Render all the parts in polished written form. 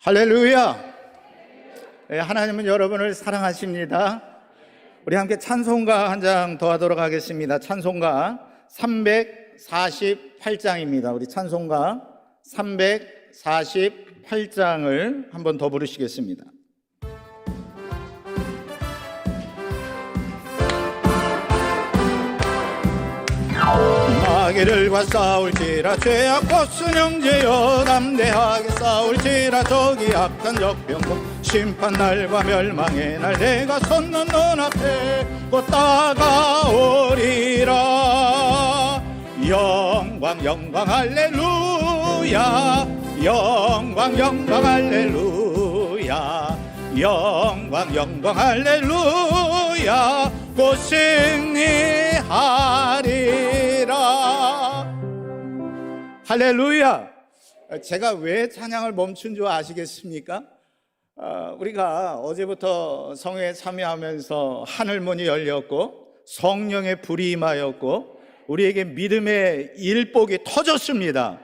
할렐루야. 하나님은 여러분을 사랑하십니다. 우리 함께 찬송가 한 장 더 하도록 하겠습니다. 찬송가 348장입니다. 우리 찬송가 348장을 한 번 더 부르시겠습니다. 마귀들과 싸울지라 죄악 벗은 형제여, 담대하게 싸울지라 저기 악한 적병과 심판날과 멸망의 날, 내가 섰는 눈앞에 곧 다가오리라. 영광 영광 할렐루야, 영광 영광 할렐루야, 영광 영광 할렐루야, 곧 승리하리라. 할렐루야. 제가 왜 찬양을 멈춘 줄 아시겠습니까? 우리가 어제부터 성회에 참여하면서 하늘문이 열렸고 성령의 불이 임하였고 우리에게 믿음의 일복이 터졌습니다.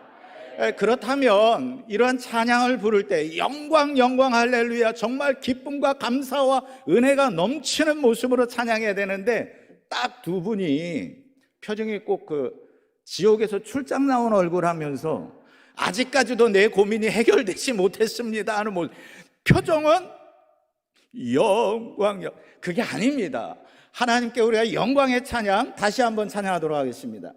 그렇다면 이러한 찬양을 부를 때 영광 영광 할렐루야, 정말 기쁨과 감사와 은혜가 넘치는 모습으로 찬양해야 되는데, 딱 두 분이 표정이 꼭 지옥에서 출장 나온 얼굴 하면서 아직까지도 내 고민이 해결되지 못했습니다 하는 표정은 영광, 그게 아닙니다. 하나님께 우리가 영광의 찬양 다시 한번 찬양하도록 하겠습니다.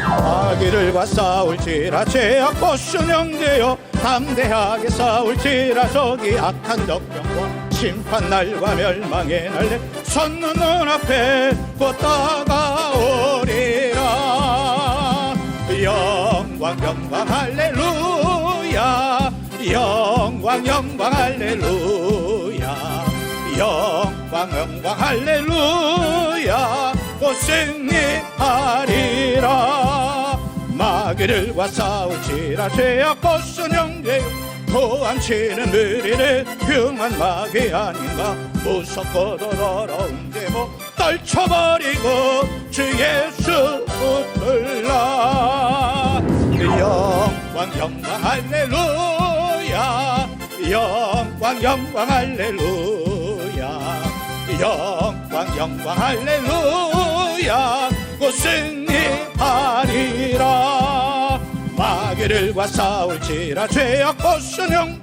마귀들과 싸울지라 죄악 벗은 형제여, 담대하게 싸울지라 저기 악한 적병과 심판날과 멸망의 날, 내 섰는 눈앞에 곧 다가오리라. 영광 영광 할렐루야, 영광 영광 할렐루야, 영광 영광 할렐루야, 곧 승리하리라. 마귀들과 싸울지라 죄악 벗은 형제여, 도망치는 느리네 흉한 마귀 아닌가, 무섭고도 더러운 제목 떨쳐버리고 주 예수 붙들라. 영광 영광 할렐루야, 영광 영광 할렐루야, 영광 영광 할렐루야, 곧 승리하리라. 마귀들과 싸울지라 죄악 벗은 형,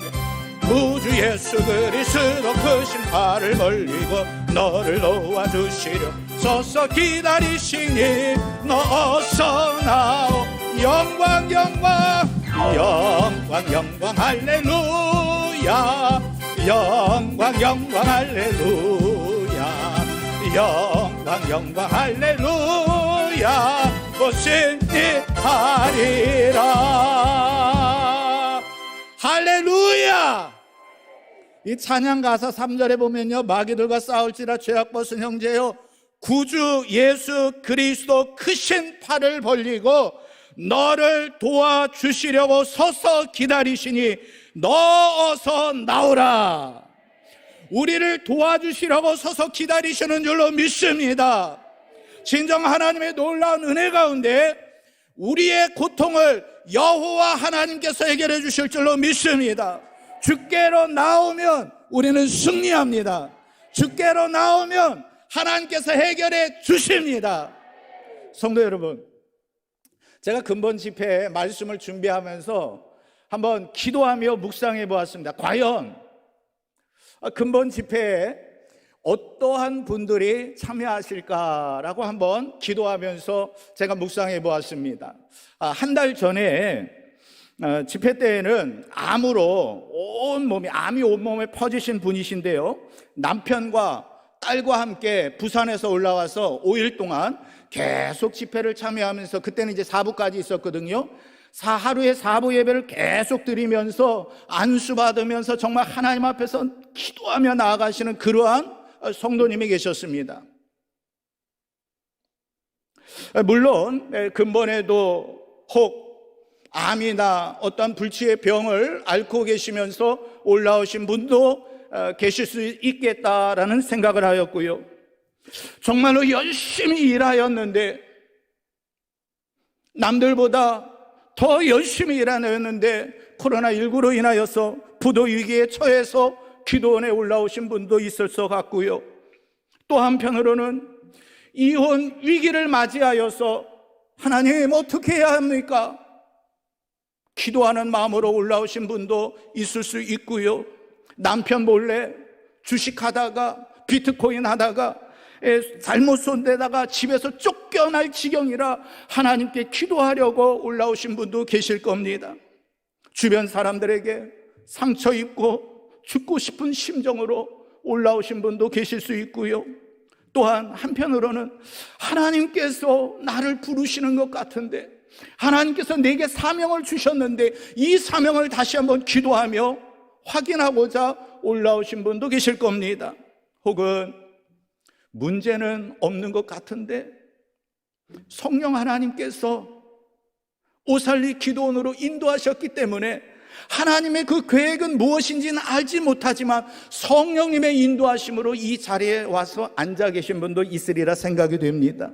구주 예수 그리스도 크신 팔을 벌리고 너를 도와주시려 서서 기다리시니 너 어서 나오. 영광 영광 영광 영광 할렐루야, 영광 영광 할렐루야, 영광 영광 할렐루야, 곧 승리하리라. 할렐루야. 이 찬양 가사 3절에 보면요, 마귀들과 싸울지라 죄악 벗은 형제여, 구주 예수 그리스도 크신 팔을 벌리고 너를 도와주시려고 서서 기다리시니 너 어서 나오라. 우리를 도와주시려고 서서 기다리시는 줄로 믿습니다. 진정 하나님의 놀라운 은혜 가운데 우리의 고통을 여호와 하나님께서 해결해 주실 줄로 믿습니다. 주께로 나오면 우리는 승리합니다. 주께로 나오면 하나님께서 해결해 주십니다. 성도 여러분, 제가 근본 집회에 말씀을 준비하면서 한번 기도하며 묵상해 보았습니다. 과연 근본 집회에 어떠한 분들이 참여하실까라고 한번 기도하면서 제가 묵상해 보았습니다. 한 달 전에 집회 때에는 암으로 암이 온몸에 퍼지신 분이신데요, 남편과 딸과 함께 부산에서 올라와서 5일 동안 계속 집회를 참여하면서, 그때는 이제 4부까지 있었거든요. 하루에 4부 예배를 계속 드리면서 안수받으면서 정말 하나님 앞에서 기도하며 나아가시는 그러한 성도님이 계셨습니다. 물론 근본에도 혹 암이나 어떤 불치의 병을 앓고 계시면서 올라오신 분도 계실 수 있겠다라는 생각을 하였고요, 정말로 열심히 일하였는데 남들보다 더 열심히 일하였는데 코로나19로 인하여서 부도 위기에 처해서 기도원에 올라오신 분도 있을 것 같고요. 또 한편으로는 이혼 위기를 맞이하여서 하나님 어떻게 해야 합니까? 기도하는 마음으로 올라오신 분도 있을 수 있고요. 남편 몰래 주식하다가 비트코인 하다가 잘못 손대다가 집에서 쫓겨날 지경이라 하나님께 기도하려고 올라오신 분도 계실 겁니다. 주변 사람들에게 상처 입고 죽고 싶은 심정으로 올라오신 분도 계실 수 있고요. 또한 한편으로는 하나님께서 나를 부르시는 것 같은데, 하나님께서 내게 사명을 주셨는데 이 사명을 다시 한번 기도하며 확인하고자 올라오신 분도 계실 겁니다. 혹은 문제는 없는 것 같은데 성령 하나님께서 오살리 기도원으로 인도하셨기 때문에 하나님의 그 계획은 무엇인지는 알지 못하지만 성령님의 인도하심으로 이 자리에 와서 앉아 계신 분도 있으리라 생각이 됩니다.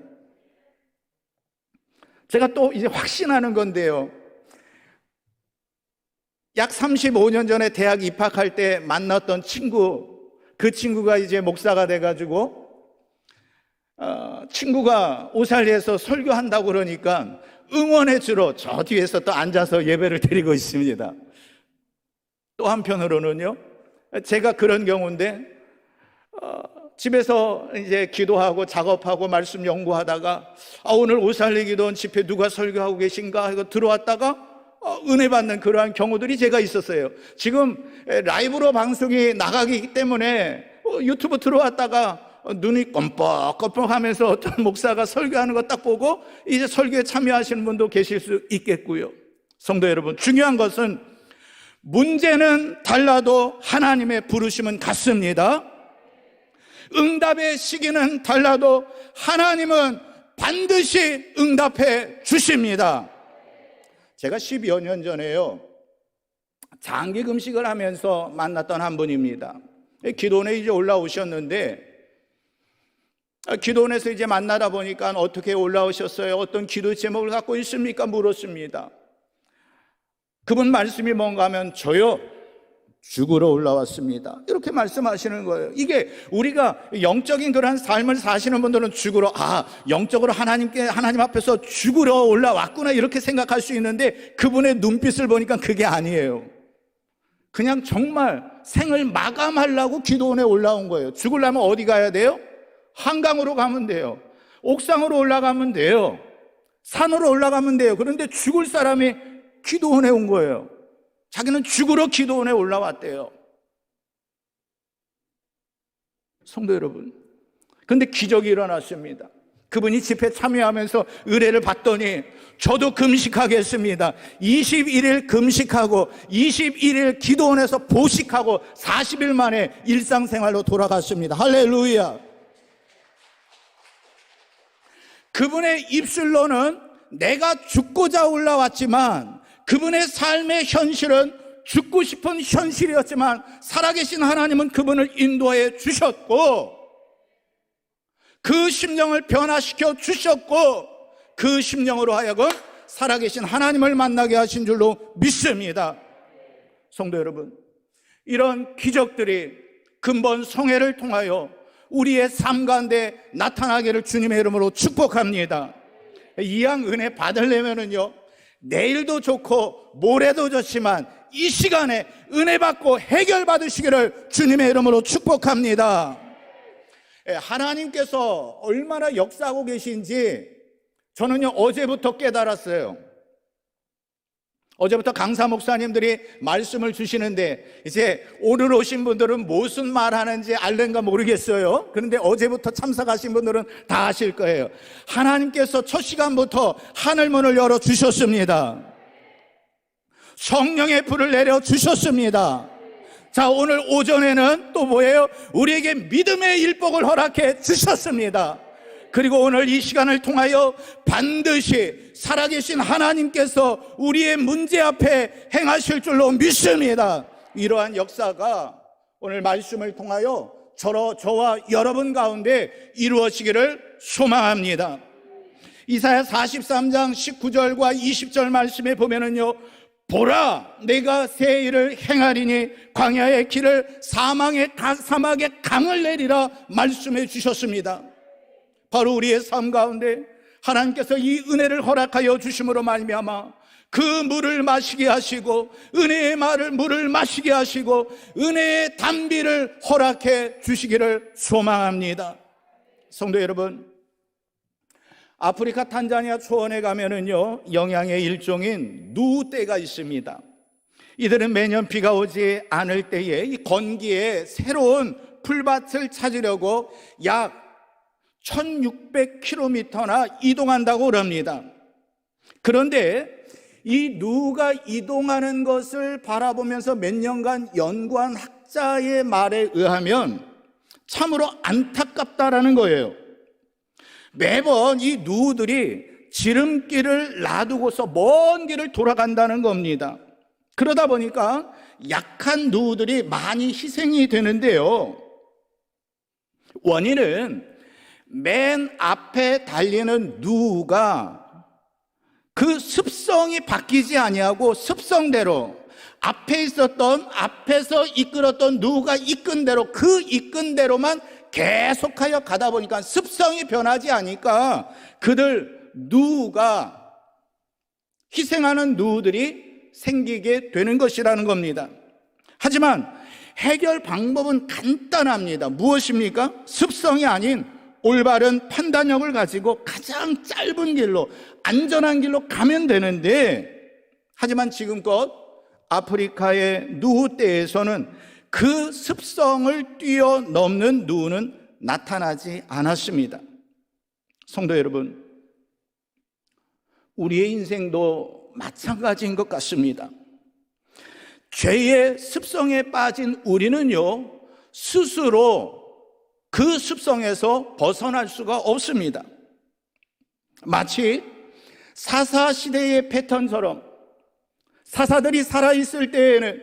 제가 또 이제 확신하는 건데요, 약 35년 전에 대학 입학할 때 만났던 친구, 그 친구가 이제 목사가 돼가지고 친구가 오살리에서 설교한다고 그러니까 응원해 주러 저 뒤에서 또 앉아서 예배를 드리고 있습니다. 또 한편으로는요, 제가 그런 경우인데 집에서 이제 기도하고 작업하고 말씀 연구하다가 오늘 오살리 기도원 집회 누가 설교하고 계신가 하고 들어왔다가 은혜 받는 그러한 경우들이 제가 있었어요. 지금 라이브로 방송이 나가기 때문에 유튜브 들어왔다가 눈이 껌뻑껌뻑 하면서 어떤 목사가 설교하는 거 딱 보고 이제 설교에 참여하시는 분도 계실 수 있겠고요. 성도 여러분, 중요한 것은 문제는 달라도 하나님의 부르심은 같습니다. 응답의 시기는 달라도 하나님은 반드시 응답해 주십니다. 제가 10여 년 전에요, 장기 금식을 하면서 만났던 한 분입니다. 기도원에 이제 올라오셨는데 기도원에서 이제 만나다 보니까 어떻게 올라오셨어요? 어떤 기도 제목을 갖고 있습니까? 물었습니다. 그분 말씀이 뭔가 하면 저요, 죽으러 올라왔습니다. 이렇게 말씀하시는 거예요. 이게 우리가 영적인 그런 삶을 사시는 분들은 죽으러, 영적으로 하나님 앞에서 죽으러 올라왔구나 이렇게 생각할 수 있는데 그분의 눈빛을 보니까 그게 아니에요. 그냥 정말 생을 마감하려고 기도원에 올라온 거예요. 죽으려면 어디 가야 돼요? 한강으로 가면 돼요. 옥상으로 올라가면 돼요. 산으로 올라가면 돼요. 그런데 죽을 사람이 기도원에 온 거예요. 자기는 죽으러 기도원에 올라왔대요. 성도 여러분, 그런데 기적이 일어났습니다. 그분이 집회 참여하면서 의뢰를 받더니 저도 금식하겠습니다. 21일 금식하고 21일 기도원에서 보식하고 40일 만에 일상생활로 돌아갔습니다. 할렐루야. 그분의 입술로는 내가 죽고자 올라왔지만 그분의 삶의 현실은 죽고 싶은 현실이었지만 살아계신 하나님은 그분을 인도해 주셨고 그 심령을 변화시켜 주셨고 그 심령으로 하여금 살아계신 하나님을 만나게 하신 줄로 믿습니다. 성도 여러분, 이런 기적들이 근본 성회를 통하여 우리의 삶 가운데 나타나기를 주님의 이름으로 축복합니다. 이양 은혜 받으려면은요, 내일도 좋고 모레도 좋지만 이 시간에 은혜 받고 해결 받으시기를 주님의 이름으로 축복합니다. 하나님께서 얼마나 역사하고 계신지 저는요 어제부터 깨달았어요. 어제부터 강사 목사님들이 말씀을 주시는데 이제 오늘 오신 분들은 무슨 말 하는지 알는가 모르겠어요. 그런데 어제부터 참석하신 분들은 다 아실 거예요. 하나님께서 첫 시간부터 하늘문을 열어주셨습니다. 성령의 불을 내려주셨습니다. 자, 오늘 오전에는 또 뭐예요? 우리에게 믿음의 일복을 허락해 주셨습니다. 그리고 오늘 이 시간을 통하여 반드시 살아계신 하나님께서 우리의 문제 앞에 행하실 줄로 믿습니다. 이러한 역사가 오늘 말씀을 통하여 저와 여러분 가운데 이루어지기를 소망합니다. 이사야 43장 19절과 20절 말씀에 보면은요, 보라, 내가 새 일을 행하리니 광야의 길을 사막의 강을 내리라 말씀해 주셨습니다. 바로 우리의 삶 가운데 하나님께서 이 은혜를 허락하여 주심으로 말미암아 그 물을 마시게 하시고, 은혜의 물을 마시게 하시고, 은혜의 단비를 허락해 주시기를 소망합니다. 성도 여러분, 아프리카 탄자니아 초원에 가면은요, 영양의 일종인 누떼가 있습니다. 이들은 매년 비가 오지 않을 때에 이 건기에 새로운 풀밭을 찾으려고 약 1600km나 이동한다고 그럽니다. 그런데 이 누가 이동하는 것을 바라보면서 몇 년간 연구한 학자의 말에 의하면 참으로 안타깝다라는 거예요. 매번 이 누들이 지름길을 놔두고서 먼 길을 돌아간다는 겁니다. 그러다 보니까 약한 누들이 많이 희생이 되는데요, 원인은 맨 앞에 달리는 누가 그 습성이 바뀌지 아니하고 습성대로 앞에서 이끌었던 누가 이끈 대로, 그 이끈 대로만 계속하여 가다 보니까 습성이 변하지 않으니까 그들 누가 희생하는 누들이 생기게 되는 것이라는 겁니다. 하지만 해결 방법은 간단합니다. 무엇입니까? 습성이 아닌 올바른 판단력을 가지고 가장 짧은 길로, 안전한 길로 가면 되는데, 하지만 지금껏 아프리카의 누떼에서는 그 습성을 뛰어넘는 누는 나타나지 않았습니다. 성도 여러분, 우리의 인생도 마찬가지인 것 같습니다. 죄의 습성에 빠진 우리는요, 스스로 그 습성에서 벗어날 수가 없습니다. 마치 사사시대의 패턴처럼 사사들이 살아있을 때에는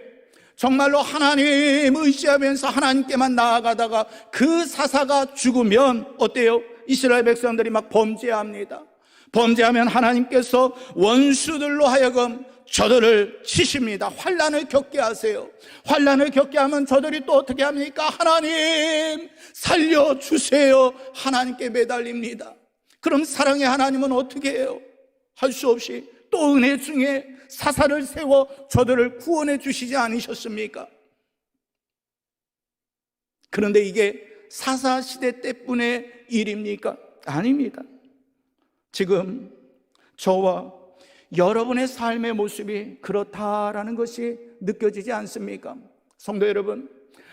정말로 하나님 의지하면서 하나님께만 나아가다가 그 사사가 죽으면 어때요? 이스라엘 백성들이 막 범죄합니다. 범죄하면 하나님께서 원수들로 하여금 저들을 치십니다. 환난을 겪게 하세요. 환난을 겪게 하면 저들이 또 어떻게 합니까? 하나님 살려주세요. 하나님께 매달립니다. 그럼 사랑의 하나님은 어떻게 해요? 할 수 없이 또 은혜 중에 사사를 세워 저들을 구원해 주시지 않으셨습니까? 그런데 이게 사사시대 때뿐의 일입니까? 아닙니다. 지금 저와 여러분의 삶의 모습이 그렇다라는 것이 느껴지지 않습니까? 성도 여러분,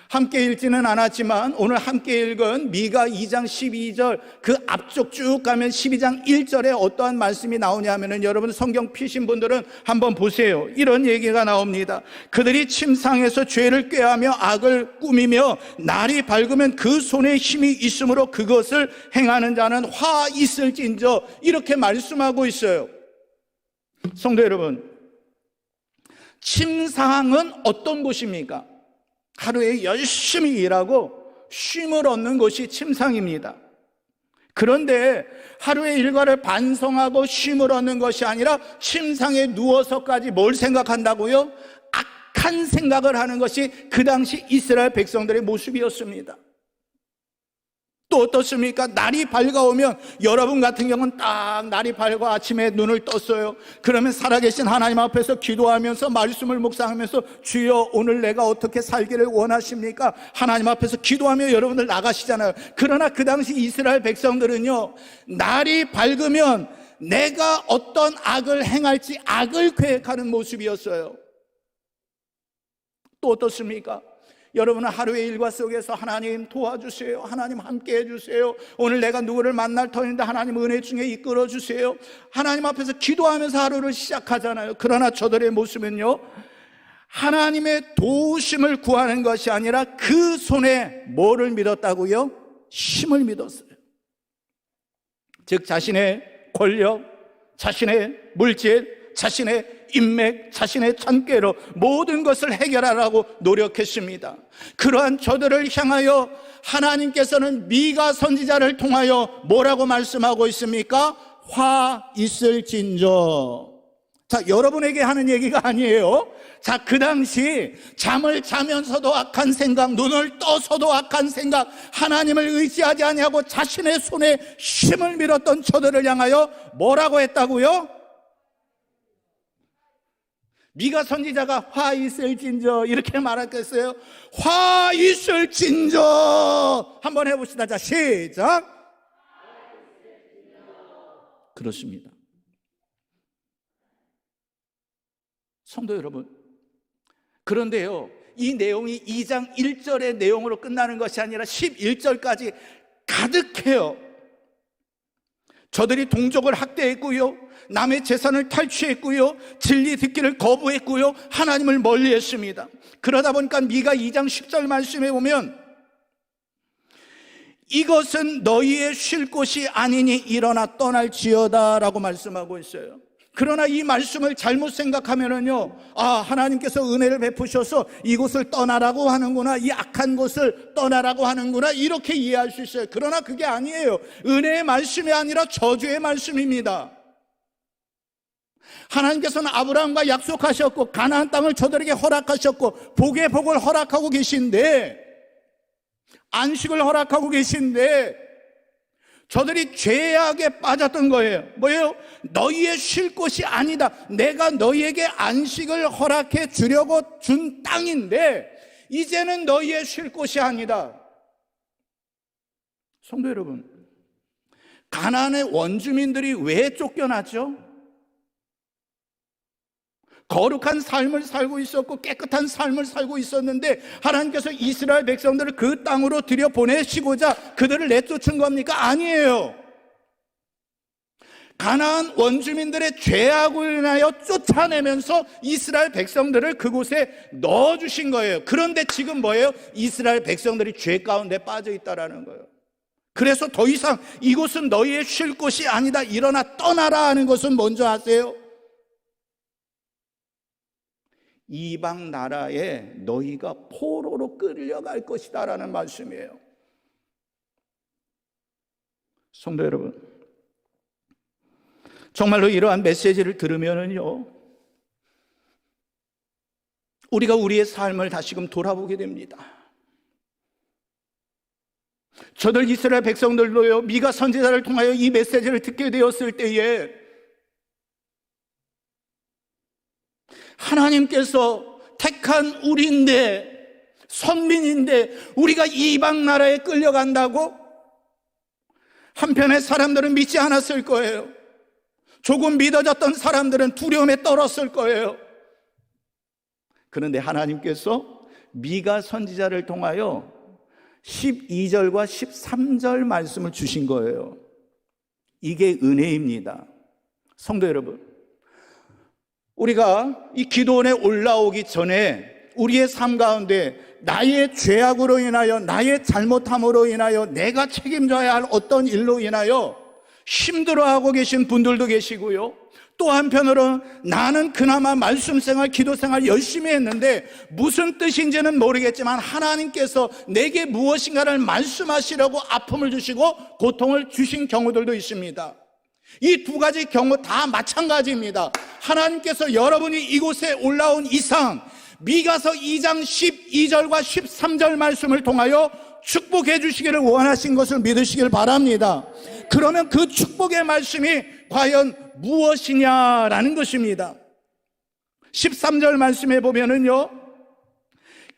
함께 읽지는 않았지만 오늘 함께 읽은 미가 2장 12절 그 앞쪽 쭉 가면 12장 1절에 어떠한 말씀이 나오냐면은, 여러분 성경 피신 분들은 한번 보세요. 이런 얘기가 나옵니다. 그들이 침상에서 죄를 꾀하며 악을 꾸미며 날이 밝으면 그 손에 힘이 있으므로 그것을 행하는 자는 화 있을진저, 이렇게 말씀하고 있어요. 성도 여러분, 침상은 어떤 곳입니까? 하루에 열심히 일하고 쉼을 얻는 것이 침상입니다. 그런데 하루의 일과를 반성하고 쉼을 얻는 것이 아니라 침상에 누워서까지 뭘 생각한다고요? 악한 생각을 하는 것이 그 당시 이스라엘 백성들의 모습이었습니다. 또 어떻습니까? 날이 밝아오면, 여러분 같은 경우는 딱 날이 밝아 아침에 눈을 떴어요. 그러면 살아계신 하나님 앞에서 기도하면서 말씀을 묵상하면서 주여 오늘 내가 어떻게 살기를 원하십니까? 하나님 앞에서 기도하며 여러분들 나가시잖아요. 그러나 그 당시 이스라엘 백성들은요, 날이 밝으면 내가 어떤 악을 행할지 악을 계획하는 모습이었어요. 또 어떻습니까? 여러분은 하루의 일과 속에서 하나님 도와주세요, 하나님 함께 해주세요, 오늘 내가 누구를 만날 터인데 하나님 은혜 중에 이끌어 주세요, 하나님 앞에서 기도하면서 하루를 시작하잖아요. 그러나 저들의 모습은요, 하나님의 도우심을 구하는 것이 아니라 그 손에 뭐를 믿었다고요? 힘을 믿었어요. 즉 자신의 권력, 자신의 물질, 자신의 인맥, 자신의 잔꾀로 모든 것을 해결하라고 노력했습니다. 그러한 저들을 향하여 하나님께서는 미가 선지자를 통하여 뭐라고 말씀하고 있습니까? 화 있을진저. 자, 여러분에게 하는 얘기가 아니에요. 자, 그 당시 잠을 자면서도 악한 생각, 눈을 떠서도 악한 생각, 하나님을 의지하지 아니하고 자신의 손에 힘을 밀었던 저들을 향하여 뭐라고 했다고요? 미가 선지자가 화 있을진저 이렇게 말했겠어요? 화 있을진저. 한번 해봅시다. 자, 시작. 그렇습니다. 성도 여러분, 그런데요, 이 내용이 2장 1절의 내용으로 끝나는 것이 아니라 11절까지 가득해요. 저들이 동족을 학대했고요, 남의 재산을 탈취했고요, 진리 듣기를 거부했고요, 하나님을 멀리했습니다. 그러다 보니까 미가 2장 10절 말씀에 보면 이것은 너희의 쉴 곳이 아니니 일어나 떠날지어다 라고 말씀하고 있어요. 그러나 이 말씀을 잘못 생각하면은요, 하나님께서 은혜를 베푸셔서 이곳을 떠나라고 하는구나, 이 악한 곳을 떠나라고 하는구나, 이렇게 이해할 수 있어요. 그러나 그게 아니에요. 은혜의 말씀이 아니라 저주의 말씀입니다. 하나님께서는 아브라함과 약속하셨고 가나안 땅을 저들에게 허락하셨고 복의 복을 허락하고 계신데, 안식을 허락하고 계신데 저들이 죄악에 빠졌던 거예요. 뭐예요? 너희의 쉴 곳이 아니다. 내가 너희에게 안식을 허락해 주려고 준 땅인데 이제는 너희의 쉴 곳이 아니다. 성도 여러분, 가나안의 원주민들이 왜 쫓겨났죠? 거룩한 삶을 살고 있었고 깨끗한 삶을 살고 있었는데 하나님께서 이스라엘 백성들을 그 땅으로 들여보내시고자 그들을 내쫓은 겁니까? 아니에요. 가나안 원주민들의 죄악을 인하여 쫓아내면서 이스라엘 백성들을 그곳에 넣어주신 거예요. 그런데 지금 뭐예요? 이스라엘 백성들이 죄 가운데 빠져 있다라는 거예요. 그래서 더 이상 이곳은 너희의 쉴 곳이 아니다, 일어나 떠나라 하는 것은 뭔지 아세요? 이방 나라에 너희가 포로로 끌려갈 것이다 라는 말씀이에요. 성도 여러분, 정말로 이러한 메시지를 들으면은요, 우리가 우리의 삶을 다시금 돌아보게 됩니다. 저들 이스라엘 백성들도요, 미가 선지자를 통하여 이 메시지를 듣게 되었을 때에 하나님께서 택한 우리인데, 선민인데 우리가 이방 나라에 끌려간다고? 한편의 사람들은 믿지 않았을 거예요. 조금 믿어졌던 사람들은 두려움에 떨었을 거예요. 그런데 하나님께서 미가 선지자를 통하여 12절과 13절 말씀을 주신 거예요. 이게 은혜입니다. 성도 여러분, 우리가 이 기도원에 올라오기 전에 우리의 삶 가운데 나의 죄악으로 인하여, 나의 잘못함으로 인하여, 내가 책임져야 할 어떤 일로 인하여 힘들어하고 계신 분들도 계시고요, 또 한편으로 나는 그나마 말씀생활, 기도생활 열심히 했는데 무슨 뜻인지는 모르겠지만 하나님께서 내게 무엇인가를 말씀하시려고 아픔을 주시고 고통을 주신 경우들도 있습니다. 이 두 가지 경우 다 마찬가지입니다. 하나님께서 여러분이 이곳에 올라온 이상 미가서 2장 12절과 13절 말씀을 통하여 축복해 주시기를 원하신 것을 믿으시길 바랍니다. 그러면 그 축복의 말씀이 과연 무엇이냐라는 것입니다. 13절 말씀에 보면은요,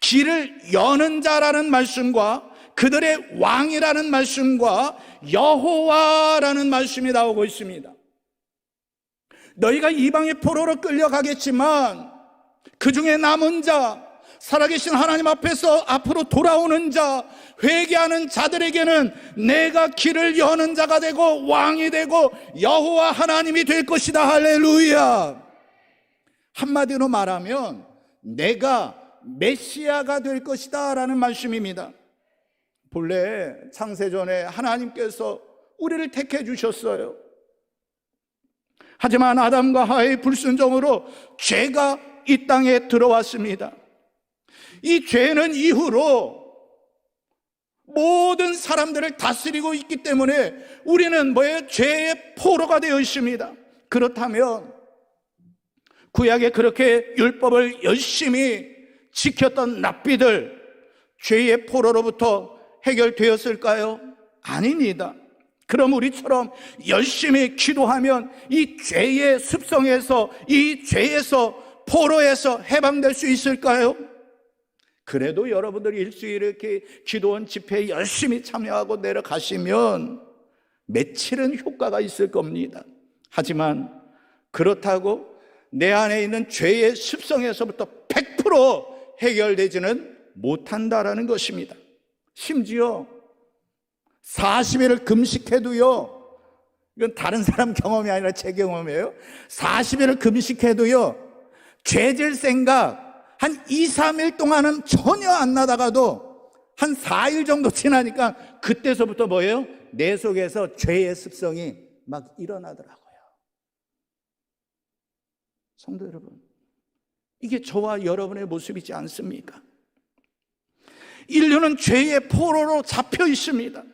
길을 여는 자라는 말씀과 그들의 왕이라는 말씀과 여호와라는 말씀이 나오고 있습니다. 너희가 이방의 포로로 끌려가겠지만 그 중에 남은 자, 살아계신 하나님 앞에서 앞으로 돌아오는 자, 회개하는 자들에게는 내가 길을 여는 자가 되고 왕이 되고 여호와 하나님이 될 것이다. 할렐루야. 한마디로 말하면 내가 메시아가 될 것이다 라는 말씀입니다. 본래 창세전에 하나님께서 우리를 택해 주셨어요. 하지만 아담과 하와의 불순종으로 죄가 이 땅에 들어왔습니다. 이 죄는 이후로 모든 사람들을 다스리고 있기 때문에 우리는 뭐예요? 죄의 포로가 되어 있습니다. 그렇다면 구약에 그렇게 율법을 열심히 지켰던 랍비들, 죄의 포로로부터 해결되었을까요? 아닙니다. 그럼 우리처럼 열심히 기도하면 이 죄의 습성에서, 이 죄에서, 포로에서 해방될 수 있을까요? 그래도 여러분들이 일주일에 이렇게 기도원 집회에 열심히 참여하고 내려가시면 며칠은 효과가 있을 겁니다. 하지만 그렇다고 내 안에 있는 죄의 습성에서부터 100% 해결되지는 못한다라는 것입니다. 심지어 40일을 금식해도요, 이건 다른 사람 경험이 아니라 제 경험이에요. 40일을 금식해도요, 죄질 생각 한 2, 3일 동안은 전혀 안 나다가도 한 4일 정도 지나니까 그때서부터 뭐예요? 내 속에서 죄의 습성이 막 일어나더라고요. 성도 여러분, 이게 저와 여러분의 모습이지 않습니까? 인류는 죄의 포로로 잡혀 있습니다.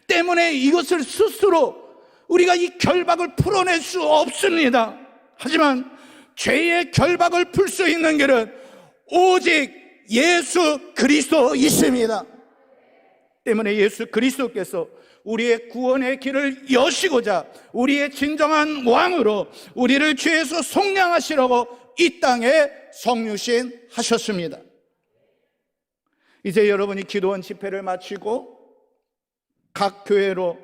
때문에 이것을 스스로 우리가 이 결박을 풀어낼 수 없습니다. 하지만 죄의 결박을 풀 수 있는 길은 오직 예수 그리스도 있습니다. 때문에 예수 그리스도께서 우리의 구원의 길을 여시고자 우리의 진정한 왕으로 우리를 죄에서 속량하시려고 이 땅에 성육신 하셨습니다. 이제 여러분이 기도원 집회를 마치고 각 교회로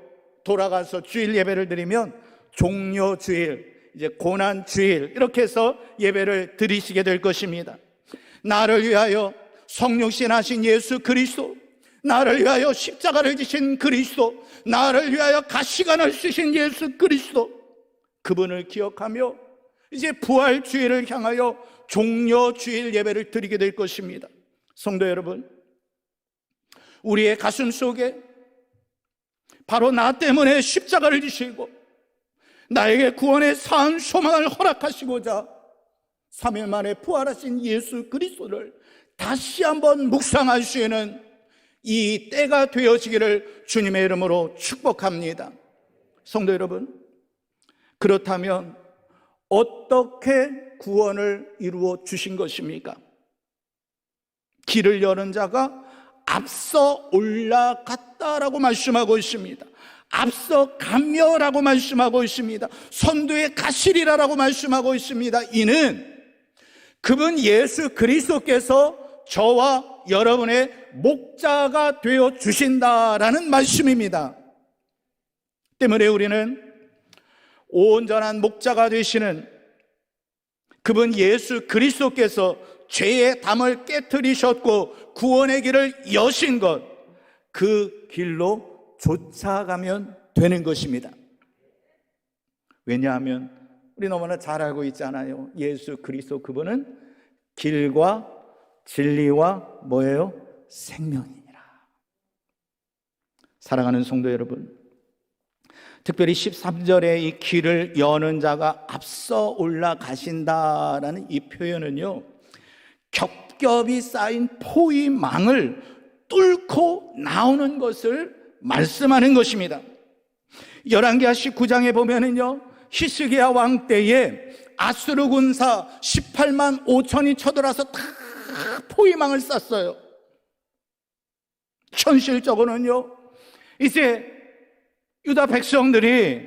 돌아가서 주일 예배를 드리면 종료주일, 이제 고난주일 이렇게 해서 예배를 드리시게 될 것입니다. 나를 위하여 성육신 하신 예수 그리스도, 나를 위하여 십자가를 지신 그리스도, 나를 위하여 가시관을 쓰신 예수 그리스도, 그분을 기억하며 이제 부활주일을 향하여 종료주일 예배를 드리게 될 것입니다. 성도 여러분, 우리의 가슴 속에 바로 나 때문에 십자가를 지시고 나에게 구원의 산 소망을 허락하시고자 3일 만에 부활하신 예수 그리스도를 다시 한번 묵상할 수 있는 이 때가 되어지기를 주님의 이름으로 축복합니다. 성도 여러분, 그렇다면 어떻게 구원을 이루어 주신 것입니까? 길을 여는 자가 앞서 올라갔다라고 말씀하고 있습니다. 앞서 가며라고 말씀하고 있습니다. 선두에 가시리라라고 말씀하고 있습니다. 이는 그분 예수 그리스도께서 저와 여러분의 목자가 되어 주신다라는 말씀입니다. 때문에 우리는 온전한 목자가 되시는 그분 예수 그리스도께서 죄의 담을 깨트리셨고 구원의 길을 여신 것, 그 길로 쫓아가면 되는 것입니다. 왜냐하면 우리 너무나 잘 알고 있잖아요. 예수 그리스도 그분은 길과 진리와 뭐예요? 생명이니라. 사랑하는 성도 여러분, 특별히 13절에 이 길을 여는 자가 앞서 올라가신다라는 이 표현은요, 겹겹이 쌓인 포위망을 뚫고 나오는 것을 말씀하는 것입니다. 열왕기하 19장에 보면은요, 히스기야 왕 때에 아수르 군사 18만 5천이 쳐들어와서 다 포위망을 쌌어요. 현실적으로는요, 이제 유다 백성들이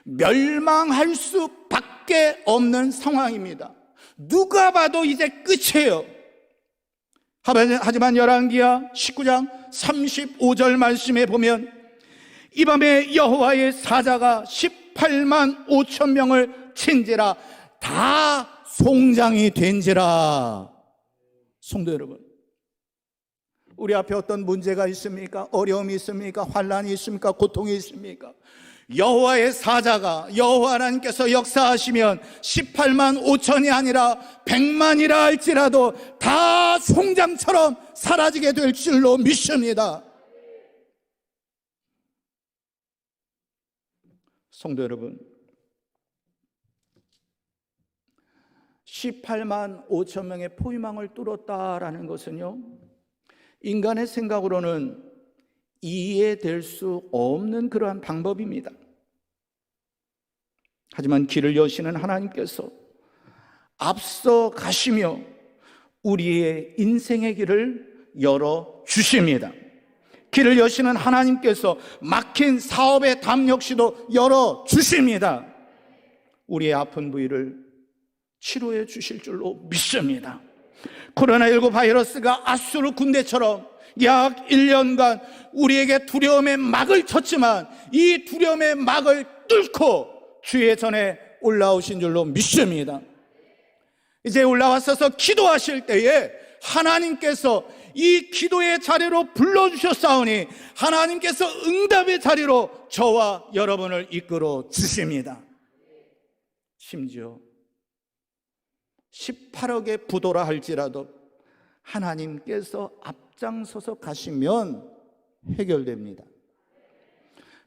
멸망할 수밖에 없는 상황입니다. 누가 봐도 이제 끝이에요. 하지만 열왕기하 19장 35절 말씀에 보면 이 밤에 여호와의 사자가 18만 5천 명을 친지라 다 송장이 된지라. 성도 여러분, 우리 앞에 어떤 문제가 있습니까? 어려움이 있습니까? 환난이 있습니까? 고통이 있습니까? 여호와의 사자가, 여호와 하나님께서 역사하시면 18만 5천이 아니라 100만이라 할지라도 다 송장처럼 사라지게 될 줄로 믿습니다. 성도 여러분, 18만 5천 명의 포위망을 뚫었다라는 것은요, 인간의 생각으로는 이해될 수 없는 그러한 방법입니다. 하지만 길을 여시는 하나님께서 앞서 가시며 우리의 인생의 길을 열어 주십니다. 길을 여시는 하나님께서 막힌 사업의 담 역시도 열어 주십니다. 우리의 아픈 부위를 치료해 주실 줄로 믿습니다. 코로나19 바이러스가 아수르 군대처럼 약 1년간 우리에게 두려움의 막을 쳤지만 이 두려움의 막을 뚫고 주의 전에 올라오신 줄로 믿습니다. 이제 올라와서서 기도하실 때에 하나님께서 이 기도의 자리로 불러주셨사오니 하나님께서 응답의 자리로 저와 여러분을 이끌어 주십니다. 심지어 18억의 부도라 할지라도 하나님께서 앞장서서 가시면 해결됩니다.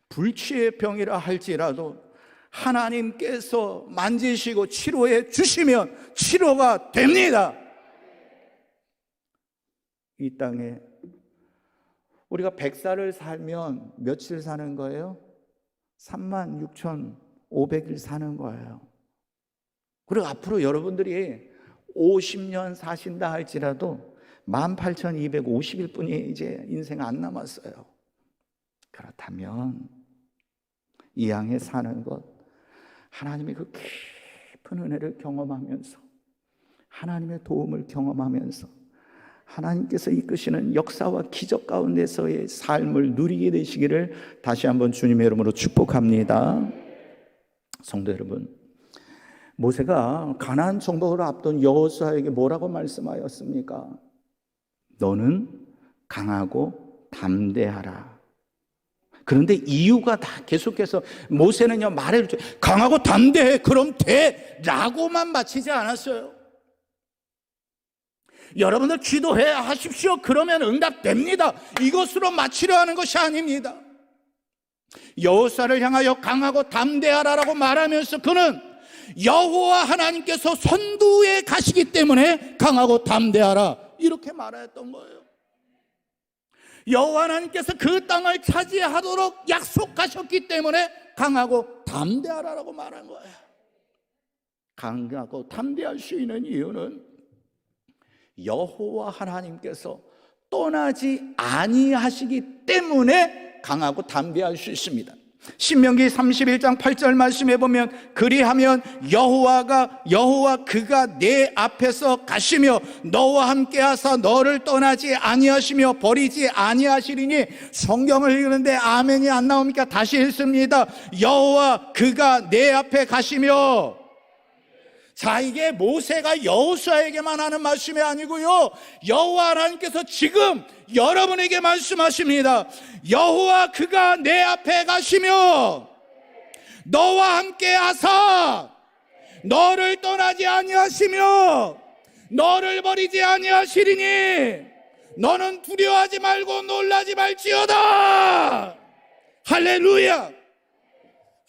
불치의 병이라 할지라도 하나님께서 만지시고 치료해 주시면 치료가 됩니다. 이 땅에 우리가 100살을 살면 며칠 사는 거예요? 36,500일 사는 거예요. 그리고 앞으로 여러분들이 50년 사신다 할지라도 18,250일 뿐이 이제 인생 안 남았어요. 그렇다면 이 땅에 사는 것, 하나님의 그 깊은 은혜를 경험하면서 하나님의 도움을 경험하면서 하나님께서 이끄시는 역사와 기적 가운데서의 삶을 누리게 되시기를 다시 한번 주님의 이름으로 축복합니다. 성도 여러분, 모세가 가나안 정복을 앞둔 여호수아에게 뭐라고 말씀하였습니까? 너는 강하고 담대하라. 그런데 이유가 다 계속해서 모세는요 말을 강하고 담대해 그럼 돼 라고만 마치지 않았어요. 여러분들 기도해 하십시오 그러면 응답됩니다. 이것으로 마치려 하는 것이 아닙니다. 여호수아를 향하여 강하고 담대하라라고 말하면서 그는 여호와 하나님께서 선두에 가시기 때문에 강하고 담대하라 이렇게 말하였던 거예요. 여호와 하나님께서 그 땅을 차지하도록 약속하셨기 때문에 강하고 담대하라라고 말한 거예요. 강하고 담대할 수 있는 이유는 여호와 하나님께서 떠나지 아니하시기 때문에 강하고 담대할 수 있습니다. 신명기 31장 8절 말씀해 보면 그리하면 여호와 그가 내 앞에서 가시며 너와 함께 하사 너를 떠나지 아니하시며 버리지 아니하시리니 성경을 읽는데 아멘이 안 나옵니까? 다시 읽습니다. 여호와 그가 내 앞에 가시며. 자, 이게 모세가 여호수아에게만 하는 말씀이 아니고요 여호와 하나님께서 지금 여러분에게 말씀하십니다. 여호와 그가 내 앞에 가시며 너와 함께 하사 너를 떠나지 아니하시며 너를 버리지 아니하시리니 너는 두려워하지 말고 놀라지 말지어다. 할렐루야.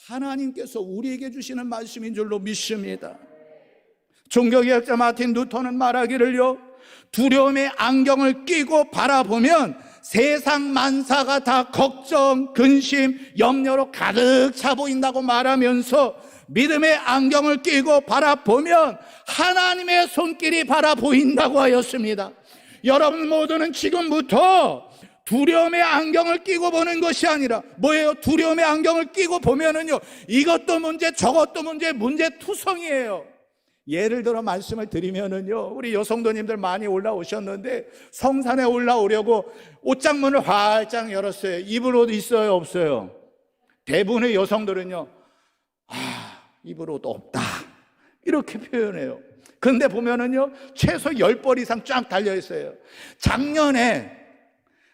하나님께서 우리에게 주시는 말씀인 줄로 믿습니다. 종교개혁자 마틴 루터는 말하기를요 두려움의 안경을 끼고 바라보면 세상 만사가 다 걱정, 근심, 염려로 가득 차 보인다고 말하면서 믿음의 안경을 끼고 바라보면 하나님의 손길이 바라보인다고 하였습니다. 여러분 모두는 지금부터 두려움의 안경을 끼고 보는 것이 아니라 뭐예요? 두려움의 안경을 끼고 보면은요 이것도 문제 저것도 문제투성이에요. 예를 들어 말씀을 드리면은요 우리 여성도님들 많이 올라오셨는데 성산에 올라오려고 옷장문을 활짝 열었어요. 입을 옷 있어요 없어요? 대부분의 여성들은요 입을 옷 없다 이렇게 표현해요. 그런데 보면은요 최소 10벌 이상 쫙 달려있어요. 작년에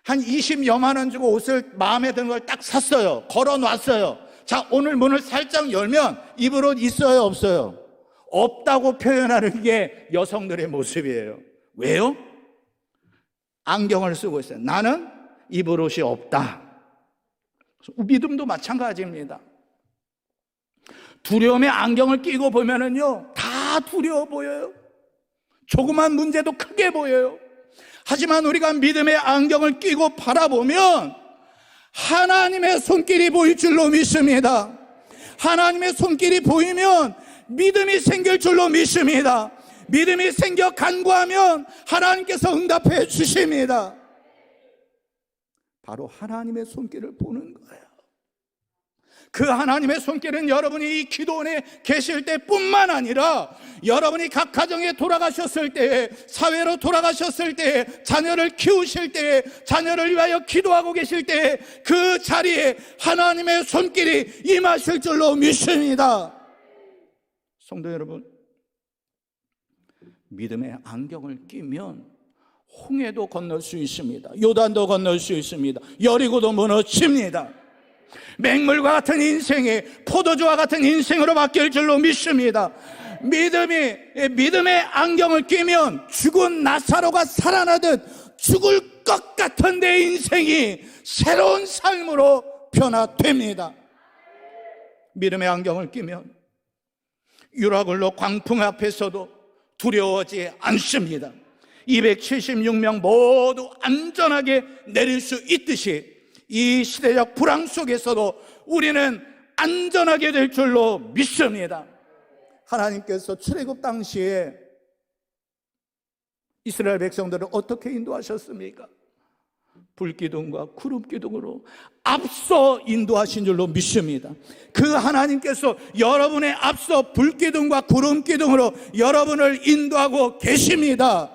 한 20여만 원 주고 옷을 마음에 드는 걸 딱 샀어요. 걸어놨어요. 자, 오늘 문을 살짝 열면 입을 옷 있어요 없어요? 없다고 표현하는 게 여성들의 모습이에요. 왜요? 안경을 쓰고 있어요. 나는 입을 옷이 없다. 믿음도 마찬가지입니다. 두려움의 안경을 끼고 보면은요 다 두려워 보여요. 조그만 문제도 크게 보여요. 하지만 우리가 믿음의 안경을 끼고 바라보면 하나님의 손길이 보일 줄로 믿습니다. 하나님의 손길이 보이면 믿음이 생길 줄로 믿습니다. 믿음이 생겨 간구하면 하나님께서 응답해 주십니다. 바로 하나님의 손길을 보는 거예요. 그 하나님의 손길은 여러분이 이 기도원에 계실 때뿐만 아니라 여러분이 각 가정에 돌아가셨을 때에, 사회로 돌아가셨을 때에, 자녀를 키우실 때에, 자녀를 위하여 기도하고 계실 때에 그 자리에 하나님의 손길이 임하실 줄로 믿습니다. 성도 여러분, 믿음의 안경을 끼면 홍해도 건널 수 있습니다. 요단도 건널 수 있습니다. 여리고도 무너집니다. 맹물과 같은 인생이 포도주와 같은 인생으로 바뀔 줄로 믿습니다. 믿음의 안경을 끼면 죽은 나사로가 살아나듯 죽을 것 같은 내 인생이 새로운 삶으로 변화됩니다. 믿음의 안경을 끼면 유라굴로 광풍 앞에서도 두려워하지 않습니다. 276명 모두 안전하게 내릴 수 있듯이 이 시대적 불황 속에서도 우리는 안전하게 될 줄로 믿습니다. 하나님께서 출애굽 당시에 이스라엘 백성들을 어떻게 인도하셨습니까? 불기둥과 구름기둥으로 앞서 인도하신 줄로 믿습니다. 그 하나님께서 여러분의 앞서 불기둥과 구름기둥으로 여러분을 인도하고 계십니다.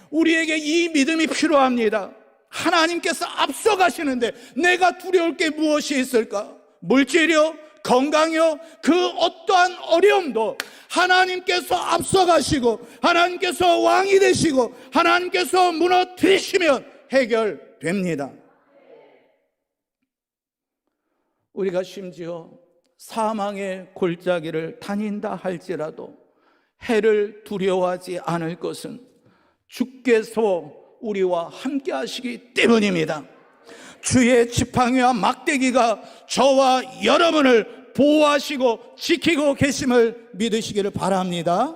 우리에게 이 믿음이 필요합니다. 하나님께서 앞서 가시는데 내가 두려울 게 무엇이 있을까? 물질이요? 건강이요? 그 어떠한 어려움도 하나님께서 앞서 가시고 하나님께서 왕이 되시고 하나님께서 무너뜨리시면 해결됩니다. 우리가 심지어 사망의 골짜기를 다닌다 할지라도 해를 두려워하지 않을 것은 주께서 우리와 함께 하시기 때문입니다. 주의 지팡이와 막대기가 저와 여러분을 보호하시고 지키고 계심을 믿으시기를 바랍니다.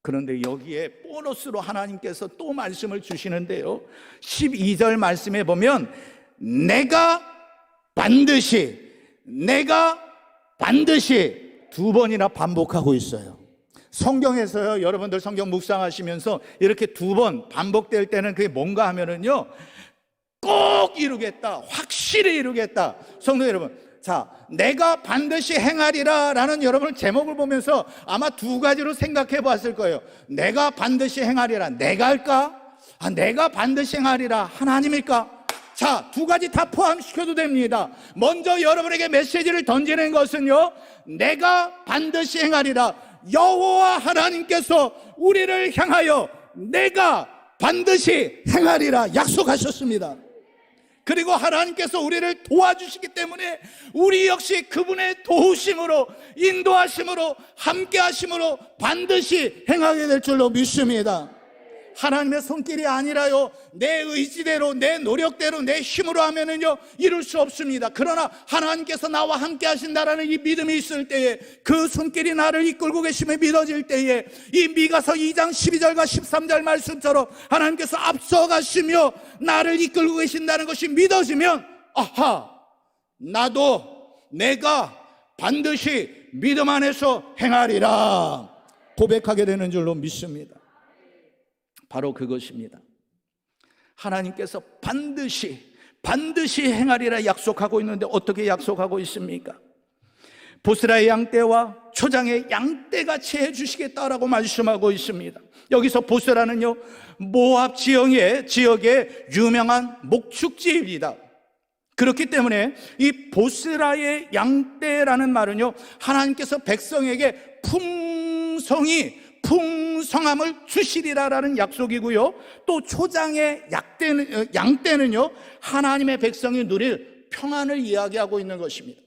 그런데 여기에 보너스로 하나님께서 또 말씀을 주시는데요, 12절 말씀에 보면 내가 반드시 두 번이나 반복하고 있어요. 성경에서요, 여러분들 성경 묵상하시면서 이렇게 두 번 반복될 때는 그게 뭔가 하면은요, 꼭 이루겠다, 확실히 이루겠다. 성도 여러분, 자, 내가 반드시 행하리라 라는 여러분 제목을 보면서 아마 두 가지로 생각해 봤을 거예요. 내가 반드시 행하리라, 내가 할까? 내가 반드시 행하리라, 하나님일까? 자, 두 가지 다 포함시켜도 됩니다. 먼저 여러분에게 메시지를 던지는 것은요, 내가 반드시 행하리라, 여호와 하나님께서 우리를 향하여 내가 반드시 행하리라 약속하셨습니다. 그리고 하나님께서 우리를 도와주시기 때문에 우리 역시 그분의 도우심으로, 인도하심으로, 함께하심으로 반드시 행하게 될 줄로 믿습니다. 하나님의 손길이 아니라요, 내 의지대로, 내 노력대로, 내 힘으로 하면은요 이룰 수 없습니다. 그러나 하나님께서 나와 함께 하신다라는 이 믿음이 있을 때에, 그 손길이 나를 이끌고 계심에 믿어질 때에, 이 미가서 2장 12절과 13절 말씀처럼 하나님께서 앞서가시며 나를 이끌고 계신다는 것이 믿어지면, 아하, 나도 내가 반드시 믿음 안에서 행하리라 고백하게 되는 줄로 믿습니다. 바로 그것입니다. 하나님께서 반드시 행하리라 약속하고 있는데 어떻게 약속하고 있습니까? 보스라의 양떼와 초장의 양떼같이 해주시겠다라고 말씀하고 있습니다. 여기서 보스라는요, 모압 지역의 유명한 목축지입니다. 그렇기 때문에 이 보스라의 양떼라는 말은요, 하나님께서 백성에게 풍성함을 주시리라라는 약속이고요, 또 초장의 양떼는요, 하나님의 백성이 누릴 평안을 이야기하고 있는 것입니다.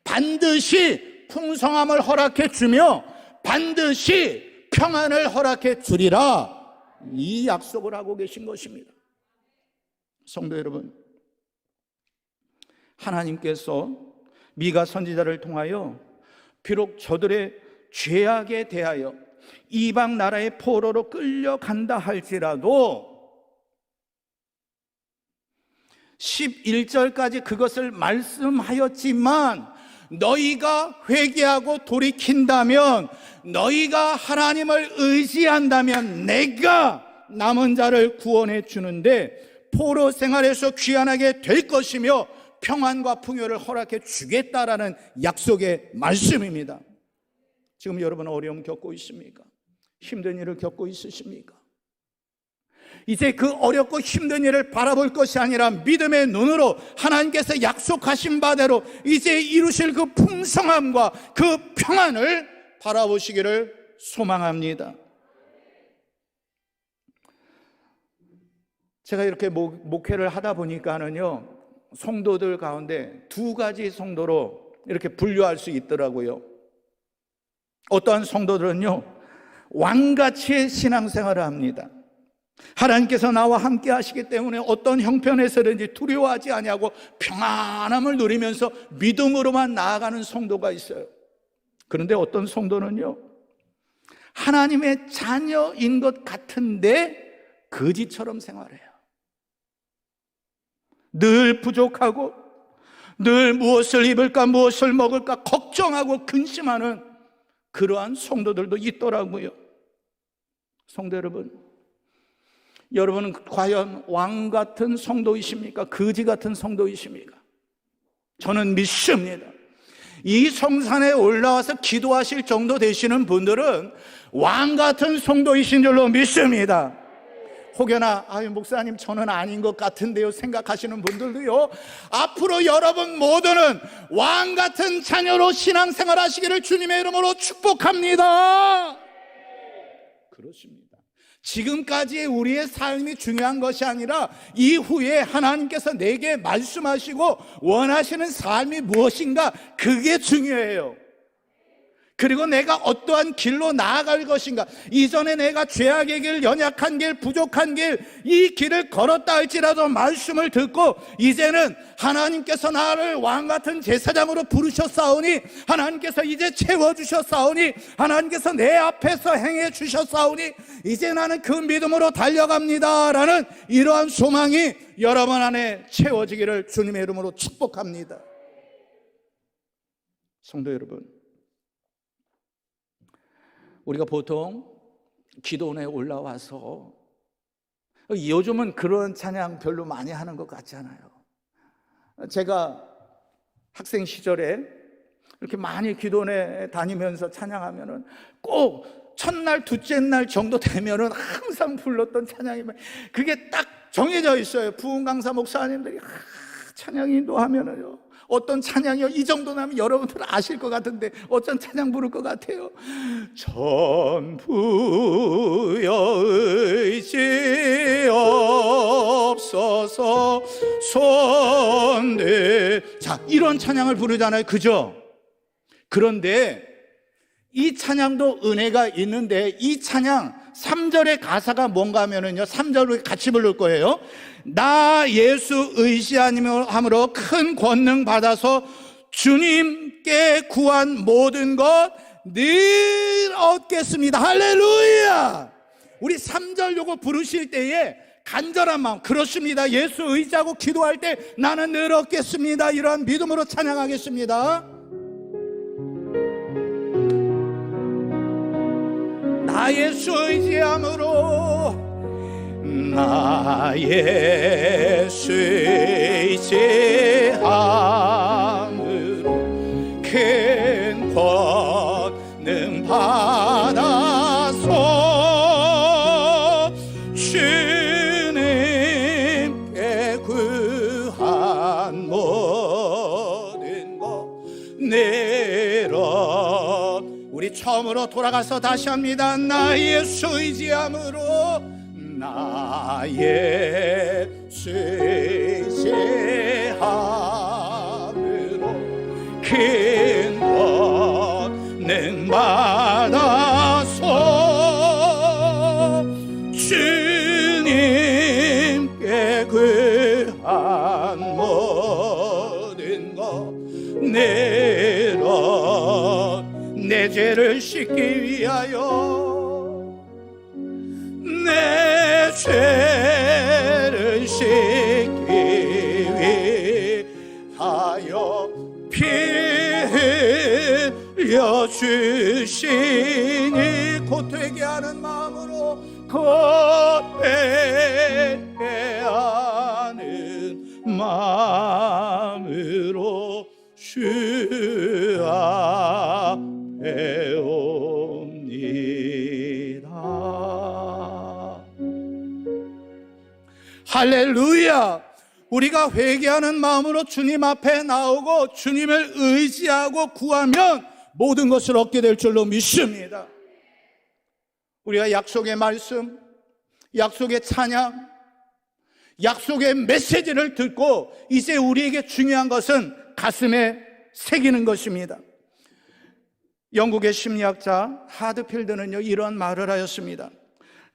반드시 풍성함을 허락해 주며 반드시 평안을 허락해 주리라, 이 약속을 하고 계신 것입니다. 성도 여러분, 하나님께서 미가 선지자를 통하여 비록 저들의 죄악에 대하여 이방 나라의 포로로 끌려간다 할지라도 11절까지 그것을 말씀하였지만 너희가 회개하고 돌이킨다면, 너희가 하나님을 의지한다면 내가 남은 자를 구원해 주는데 포로 생활에서 귀환하게 될 것이며 평안과 풍요를 허락해 주겠다라는 약속의 말씀입니다. 지금 여러분 어려움 겪고 있습니까? 힘든 일을 겪고 있으십니까? 이제 그 어렵고 힘든 일을 바라볼 것이 아니라 믿음의 눈으로 하나님께서 약속하신 바대로 이제 이루실 그 풍성함과 그 평안을 바라보시기를 소망합니다. 제가 이렇게 목회를 하다 보니까는요, 성도들 가운데 두 가지 성도로 이렇게 분류할 수 있더라고요. 어떠한 성도들은요, 왕같이 신앙생활을 합니다. 하나님께서 나와 함께 하시기 때문에 어떤 형편에서든지 두려워하지 아니하고 평안함을 누리면서 믿음으로만 나아가는 성도가 있어요. 그런데 어떤 성도는요, 하나님의 자녀인 것 같은데 거지처럼 생활해요. 늘 부족하고 늘 무엇을 입을까 무엇을 먹을까 걱정하고 근심하는 그러한 성도들도 있더라고요. 성도 여러분, 여러분은 과연 왕 같은 성도이십니까? 거지 같은 성도이십니까? 저는 믿습니다. 이 성산에 올라와서 기도하실 정도 되시는 분들은 왕 같은 성도이신 줄로 믿습니다. 혹여나 목사님 저는 아닌 것 같은데요 생각하시는 분들도요, 앞으로 여러분 모두는 왕 같은 자녀로 신앙생활 하시기를 주님의 이름으로 축복합니다. 그렇습니다. 지금까지의 우리의 삶이 중요한 것이 아니라 이후에 하나님께서 내게 말씀하시고 원하시는 삶이 무엇인가, 그게 중요해요. 그리고 내가 어떠한 길로 나아갈 것인가, 이전에 내가 죄악의 길, 연약한 길, 부족한 길, 이 길을 걸었다 할지라도 말씀을 듣고 이제는 하나님께서 나를 왕같은 제사장으로 부르셨사오니, 하나님께서 이제 채워주셨사오니, 하나님께서 내 앞에서 행해 주셨사오니 이제 나는 그 믿음으로 달려갑니다 라는 이러한 소망이 여러분 안에 채워지기를 주님의 이름으로 축복합니다. 성도 여러분, 우리가 보통 기도원에 올라와서, 요즘은 그런 찬양 별로 많이 하는 것 같지 않아요. 제가 학생 시절에 이렇게 많이 기도원에 다니면서 찬양하면은 꼭 첫날, 둘째 날 정도 되면은 항상 불렀던 찬양이 그게 딱 정해져 있어요. 부흥 강사 목사님들이 찬양 인도하면은요, 어떤 찬양이요, 이 정도 나면 여러분들 아실 것 같은데 어떤 찬양 부를 것 같아요? 전부여 의지 없어서 손들, 자, 이런 찬양을 부르잖아요, 그죠? 그런데 이 찬양도 은혜가 있는데 이 찬양 3절의 가사가 뭔가 하면은요, 3절을 같이 부를 거예요. 나 예수 의지함으로 큰 권능 받아서 주님께 구한 모든 것 늘 얻겠습니다. 할렐루야. 우리 3절 요거 부르실 때에 간절한 마음, 그렇습니다. 예수 의지하고 기도할 때 나는 늘 얻겠습니다, 이러한 믿음으로 찬양하겠습니다. 나 예수 의지함으로, 나 예수 의지함으로 큰 권능 받아서 주님께 구한 모든 것 내려. 우리 처음으로 돌아가서 다시 합니다. 나 예수 의지함으로, 나 예수 의지함으로 큰 권능 받아서 주님께 구한 모든 것 내려. 내 죄를 씻기 위하여, 내 죄를 씻기 주시니 곧 회개하는 마음으로 회개하는 마음으로 주 앞에 옵니다. 할렐루야. 우리가 회개하는 마음으로 주님 앞에 나오고 주님을 의지하고 구하면 모든 것을 얻게 될 줄로 믿습니다. 우리가 약속의 말씀, 약속의 찬양, 약속의 메시지를 듣고 이제 우리에게 중요한 것은 가슴에 새기는 것입니다. 영국의 심리학자 하드필드는요, 이런 말을 하였습니다.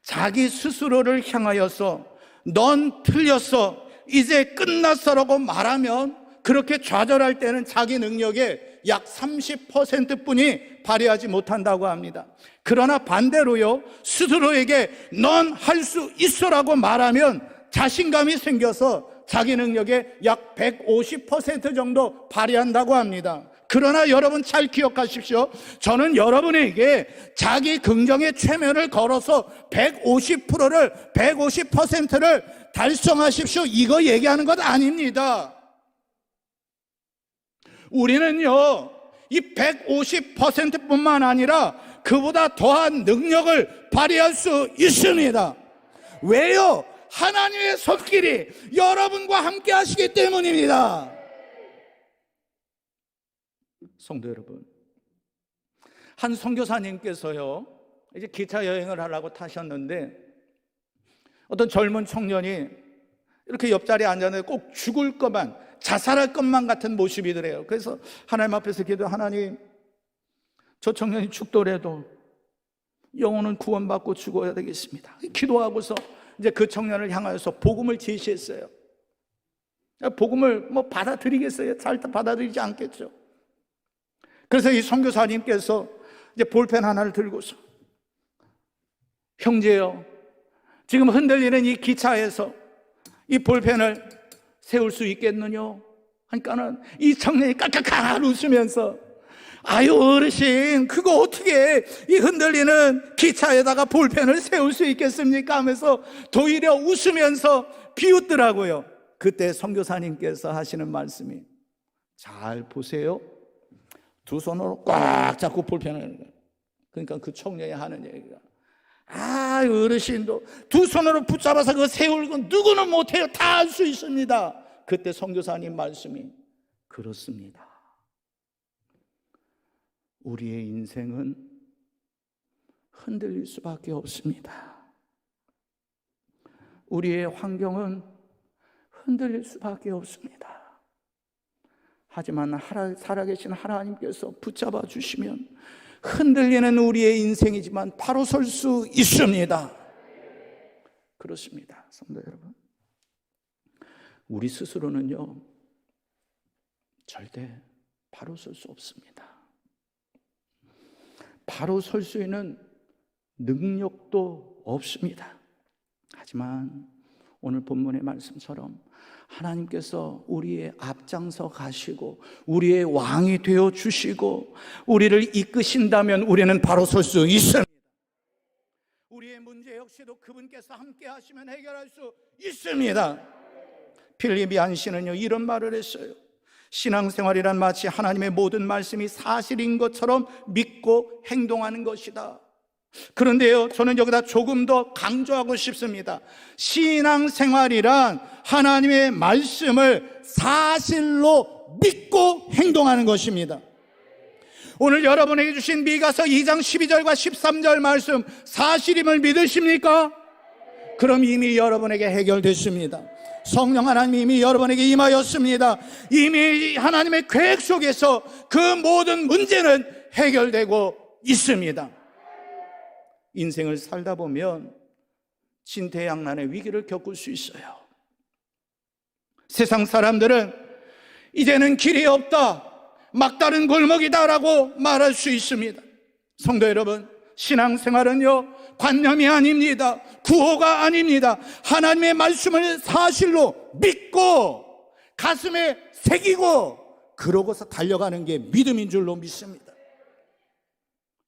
자기 스스로를 향하여서 넌 틀렸어, 이제 끝났어라고 말하면 그렇게 좌절할 때는 자기 능력의 약 30%뿐이 발휘하지 못한다고 합니다. 그러나 반대로요, 스스로에게 넌 할 수 있어라고 말하면 자신감이 생겨서 자기 능력의 약 150% 정도 발휘한다고 합니다. 그러나 여러분 잘 기억하십시오. 저는 여러분에게 자기 긍정의 최면을 걸어서 150%를 달성하십시오, 이거 얘기하는 것 아닙니다. 우리는요, 이 150%뿐만 아니라 그보다 더한 능력을 발휘할 수 있습니다. 왜요? 하나님의 손길이 여러분과 함께 하시기 때문입니다. 성도 여러분, 한 선교사님께서요, 이제 기차 여행을 하려고 타셨는데 어떤 젊은 청년이 이렇게 옆자리에 앉았는데 꼭 죽을 것만, 자살할 것만 같은 모습이더래요. 그래서 하나님 앞에서 기도, 하나님, 저 청년이 죽더라도 영혼은 구원받고 죽어야 되겠습니다. 기도하고서 이제 그 청년을 향하여서 복음을 제시했어요. 복음을 뭐 받아들이겠어요? 잘 받아들이지 않겠죠. 그래서 이 선교사님께서 이제 볼펜 하나를 들고서, 형제요, 지금 흔들리는 이 기차에서 이 볼펜을 세울 수 있겠느냐 하니까는 이 청년이 깔깔깔 웃으면서, 아유 어르신, 그거 어떻게 이 흔들리는 기차에다가 볼펜을 세울 수 있겠습니까 하면서 도리어 웃으면서 비웃더라고요. 그때 선교사님께서 하시는 말씀이, 잘 보세요, 두 손으로 꽉 잡고 볼펜을, 그러니까 그 청년이 하는 얘기가, 아 어르신도 두 손으로 붙잡아서 그거 세울 건 누구는 못해요, 다 할 수 있습니다. 그때 선교사님 말씀이, 그렇습니다. 우리의 인생은 흔들릴 수밖에 없습니다. 우리의 환경은 흔들릴 수밖에 없습니다. 하지만 살아계신 하나님께서 붙잡아 주시면 흔들리는 우리의 인생이지만 바로 설 수 있습니다. 그렇습니다. 성도 여러분, 우리 스스로는요, 절대 바로 설 수 없습니다. 바로 설 수 있는 능력도 없습니다. 하지만 오늘 본문의 말씀처럼 하나님께서 우리의 앞장서 가시고 우리의 왕이 되어 주시고 우리를 이끄신다면 우리는 바로 설 수 있습니다. 우리의 문제 역시도 그분께서 함께 하시면 해결할 수 있습니다. 필립 얀시는요, 이런 말을 했어요. 신앙생활이란 마치 하나님의 모든 말씀이 사실인 것처럼 믿고 행동하는 것이다. 그런데요, 저는 여기다 조금 더 강조하고 싶습니다. 신앙생활이란 하나님의 말씀을 사실로 믿고 행동하는 것입니다. 오늘 여러분에게 주신 미가서 2장 12절과 13절 말씀 사실임을 믿으십니까? 그럼 이미 여러분에게 해결됐습니다. 성령 하나님이 이미 여러분에게 임하였습니다. 이미 하나님의 계획 속에서 그 모든 문제는 해결되고 있습니다. 인생을 살다 보면 진퇴양난의 위기를 겪을 수 있어요. 세상 사람들은 이제는 길이 없다, 막다른 골목이다라고 말할 수 있습니다. 성도 여러분, 신앙생활은요, 관념이 아닙니다. 구호가 아닙니다. 하나님의 말씀을 사실로 믿고 가슴에 새기고 그러고서 달려가는 게 믿음인 줄로 믿습니다.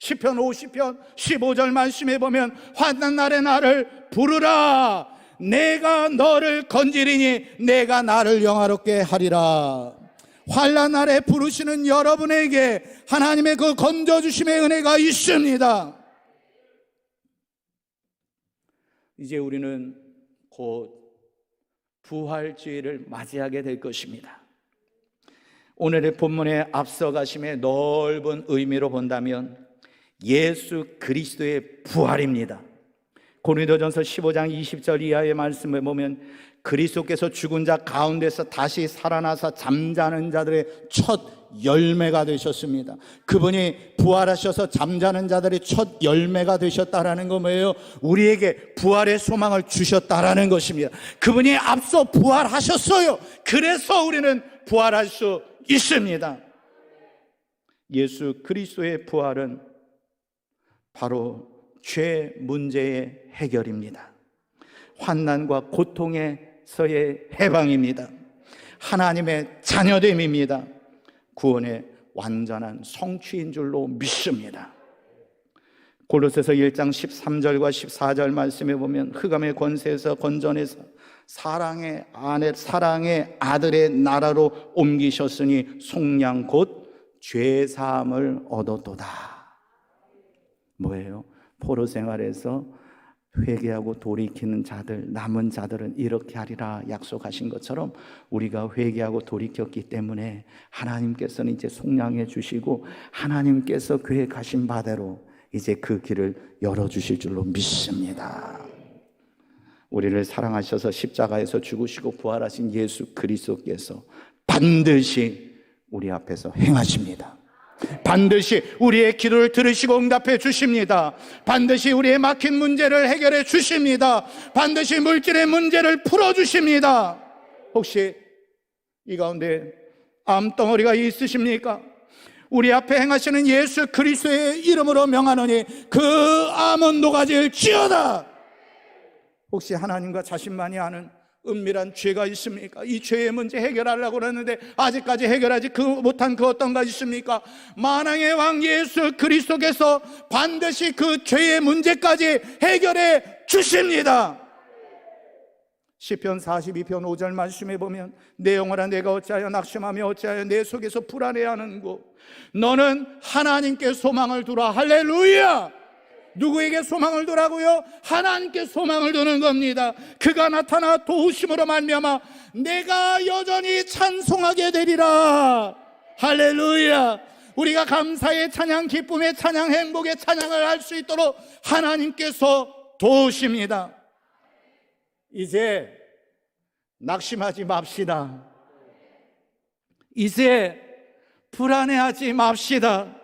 시편 50편 15절 말씀에 보면 환난 날에 나를 부르라. 내가 너를 건지리니 내가 나를 영화롭게 하리라. 환난 날에 부르시는 여러분에게 하나님의 그 건져주심의 은혜가 있습니다. 이제 우리는 곧 부활주의를 맞이하게 될 것입니다. 오늘의 본문의 앞서가심의 넓은 의미로 본다면 예수 그리스도의 부활입니다. 고린도전서 15장 20절 이하의 말씀을 보면 그리스도께서 죽은 자 가운데서 다시 살아나사 잠자는 자들의 첫 열매가 되셨습니다. 그분이 부활하셔서 잠자는 자들의 첫 열매가 되셨다라는 거 뭐예요? 우리에게 부활의 소망을 주셨다라는 것입니다. 그분이 앞서 부활하셨어요. 그래서 우리는 부활할 수 있습니다. 예수 그리스도의 부활은 바로 죄 문제의 해결입니다. 환난과 고통에서의 해방입니다. 하나님의 자녀됨입니다. 구원의 완전한 성취인 줄로 믿습니다. 골로새서 1장 13절과 14절 말씀에 보면 흑암의 권세에서 건져내서 사랑의 아들의 나라로 옮기셨으니 속량 곧 죄사함을 얻었도다. 뭐예요? 포로 생활에서 회개하고 돌이키는 자들, 남은 자들은 이렇게 하리라 약속하신 것처럼 우리가 회개하고 돌이켰기 때문에 하나님께서는 이제 속량해 주시고 하나님께서 계획하신 바대로 이제 그 길을 열어주실 줄로 믿습니다. 우리를 사랑하셔서 십자가에서 죽으시고 부활하신 예수 그리스도께서 반드시 우리 앞에서 행하십니다. 반드시 우리의 기도를 들으시고 응답해 주십니다. 반드시 우리의 막힌 문제를 해결해 주십니다. 반드시 물질의 문제를 풀어 주십니다. 혹시 이 가운데 암덩어리가 있으십니까? 우리 앞에 행하시는 예수 그리스도의 이름으로 명하노니 그 암은 녹아질지어다. 혹시 하나님과 자신만이 아는 은밀한 죄가 있습니까? 이 죄의 문제 해결하려고 그러는데 아직까지 해결하지 못한 그 어떤 것이 있습니까? 만왕의 왕 예수 그리스도께서 반드시 그 죄의 문제까지 해결해 주십니다. 시편 42편 5절 말씀에 보면 내 영혼아 내가 어찌하여 낙심하며 어찌하여 내 속에서 불안해하는고 너는 하나님께 소망을 두라. 할렐루야. 누구에게 소망을 두라고요? 하나님께 소망을 두는 겁니다. 그가 나타나 도우심으로 말미암아 내가 여전히 찬송하게 되리라. 할렐루야. 우리가 감사의 찬양, 기쁨의 찬양, 행복의 찬양을 할 수 있도록 하나님께서 도우십니다. 이제 낙심하지 맙시다. 이제 불안해하지 맙시다.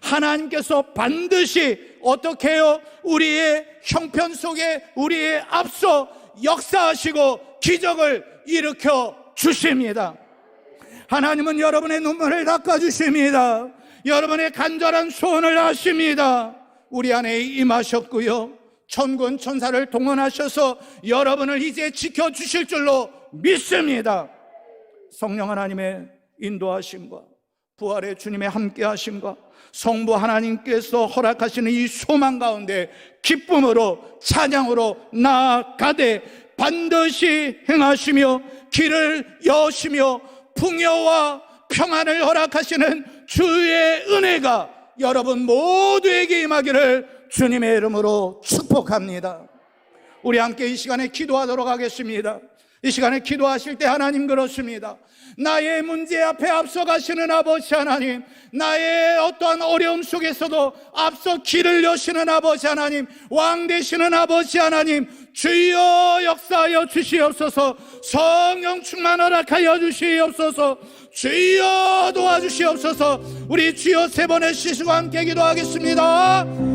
하나님께서 반드시 어떻게 해요? 우리의 형편 속에 우리의 앞서 역사하시고 기적을 일으켜 주십니다. 하나님은 여러분의 눈물을 닦아주십니다. 여러분의 간절한 소원을 아십니다. 우리 안에 임하셨고요, 천군 천사를 동원하셔서 여러분을 이제 지켜주실 줄로 믿습니다. 성령 하나님의 인도하심과 부활의 주님의 함께하심과 성부 하나님께서 허락하시는 이 소망 가운데 기쁨으로 찬양으로 나아가되 반드시 행하시며 길을 여시며 풍요와 평안을 허락하시는 주의 은혜가 여러분 모두에게 임하기를 주님의 이름으로 축복합니다. 우리 함께 이 시간에 기도하도록 하겠습니다. 이 시간에 기도하실 때 하나님 그렇습니다. 나의 문제 앞에 앞서가시는 아버지 하나님, 나의 어떠한 어려움 속에서도 앞서 길을 여시는 아버지 하나님, 왕 되시는 아버지 하나님, 주여 역사하여 주시옵소서. 성령 충만 허락하여 주시옵소서. 주여 도와주시옵소서. 우리 주여 세 번의 시수와 함께 기도하겠습니다.